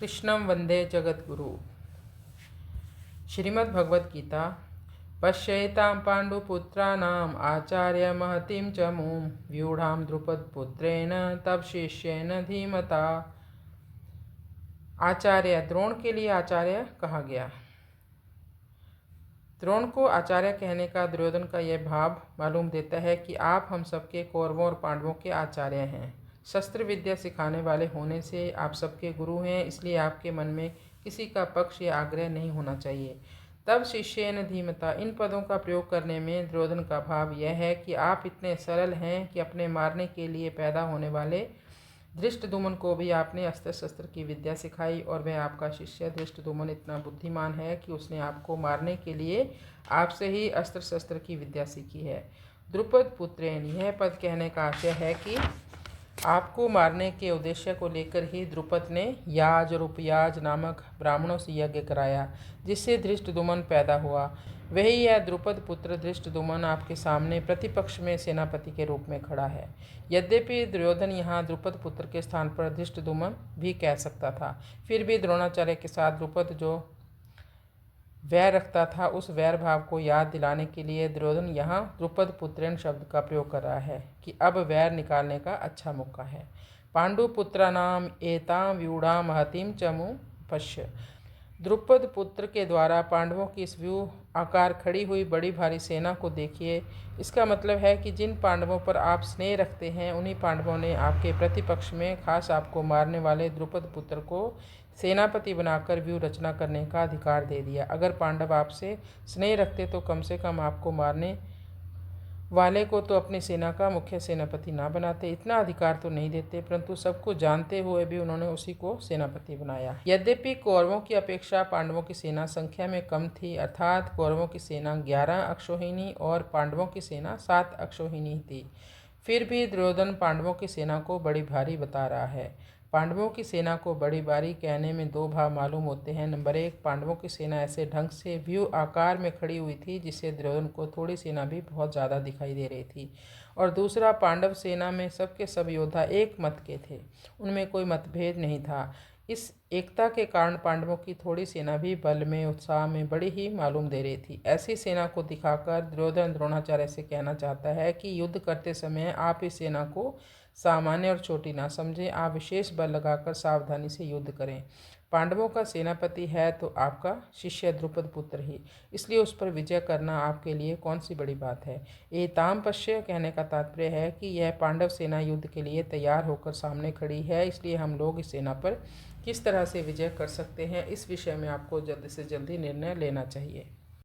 कृष्णं वंदे जगद्गुरु। श्रीमद्भगवद्गीता। पश्येतां पाण्डुपुत्राणाम् आचार्य महतीं च मूं व्यूढ़ां द्रुपदपुत्रेण तब शिष्येन धीमता। आचार्य द्रोण के लिए आचार्य कहा गया। द्रोण को आचार्य कहने का दुर्योधन का यह भाव मालूम देता है कि आप हम सबके कौरवों और पांडवों के आचार्य हैं। शस्त्र विद्या सिखाने वाले होने से आप सबके गुरु हैं, इसलिए आपके मन में किसी का पक्ष या आग्रह नहीं होना चाहिए। तब शिष्येन धीमता, इन पदों का प्रयोग करने में दुर्योधन का भाव यह है कि आप इतने सरल हैं कि अपने मारने के लिए पैदा होने वाले धृष्टद्युम्न को भी आपने अस्त्र शस्त्र की विद्या सिखाई, और वह आपका शिष्य धृष्टद्युम्न इतना बुद्धिमान है कि उसने आपको मारने के लिए आपसे ही अस्त्र शस्त्र की विद्या सीखी है। द्रुपद पुत्रेण, यह पद कहने का आशय है कि आपको मारने के उद्देश्य को लेकर ही द्रुपद ने याज और उपयाज नामक ब्राह्मणों से यज्ञ कराया, जिससे धृष्टद्युम्न पैदा हुआ। वही यह द्रुपद पुत्र धृष्टद्युम्न आपके सामने प्रतिपक्ष में सेनापति के रूप में खड़ा है। यद्यपि दुर्योधन यहाँ द्रुपद पुत्र के स्थान पर धृष्टद्युम्न भी कह सकता था, फिर भी द्रोणाचार्य के साथ द्रुपद जो वैर रखता था, उस वैर भाव को याद दिलाने के लिए दुर्योधन यहाँ द्रुपद पुत्रेण शब्द का प्रयोग कर रहा है कि अब वैर निकालने का अच्छा मौका है। पांडुपुत्राणाम एतां व्यूढ़ां महतीं च मूं पश्य, द्रुपद पुत्र के द्वारा पांडवों की इस व्यूह आकार खड़ी हुई बड़ी भारी सेना को देखिए। इसका मतलब है कि जिन पांडवों पर आप स्नेह रखते हैं, उन्हीं पांडवों ने आपके प्रतिपक्ष में खास आपको मारने वाले द्रुपद पुत्र को सेनापति बनाकर व्यूह रचना करने का अधिकार दे दिया। अगर पांडव आपसे स्नेह रखते तो कम से कम आपको मारने वाले को तो अपनी सेना का मुख्य सेनापति ना बनाते, इतना अधिकार तो नहीं देते, परंतु सबको जानते हुए भी उन्होंने उसी को सेनापति बनाया। यद्यपि कौरवों की अपेक्षा पांडवों की सेना संख्या में कम थी, अर्थात कौरवों की सेना 11 अक्षौहिणी और पांडवों की सेना 7 अक्षौहिणी थी, फिर भी दुर्योधन पांडवों की सेना को बड़ी भारी बता रहा है। पांडवों की सेना को बड़ी भारी कहने में दो भाव मालूम होते हैं। नंबर 1, पांडवों की सेना ऐसे ढंग से व्यूह आकार में खड़ी हुई थी जिससे दुर्योधन को थोड़ी सेना भी बहुत ज़्यादा दिखाई दे रही थी। और दूसरा, पांडव सेना में सबके सब योद्धा एक मत के थे, उनमें कोई मतभेद नहीं था। इस एकता के कारण पांडवों की थोड़ी सेना भी बल में उत्साह में बड़ी ही मालूम दे रही थी। ऐसी सेना को दिखाकर दुर्योधन द्रोणाचार्य से कहना चाहता है कि युद्ध करते समय आप इस सेना को सामान्य और छोटी ना समझें, आप विशेष बल लगाकर सावधानी से युद्ध करें। पांडवों का सेनापति है तो आपका शिष्य द्रुपद पुत्र ही, इसलिए उस पर विजय करना आपके लिए कौन सी बड़ी बात है। एताम पश्य कहने का तात्पर्य है कि यह पांडव सेना युद्ध के लिए तैयार होकर सामने खड़ी है, इसलिए हम लोग इस सेना पर किस तरह से विजय कर सकते हैं, इस विषय में आपको जल्द से जल्दी निर्णय लेना चाहिए।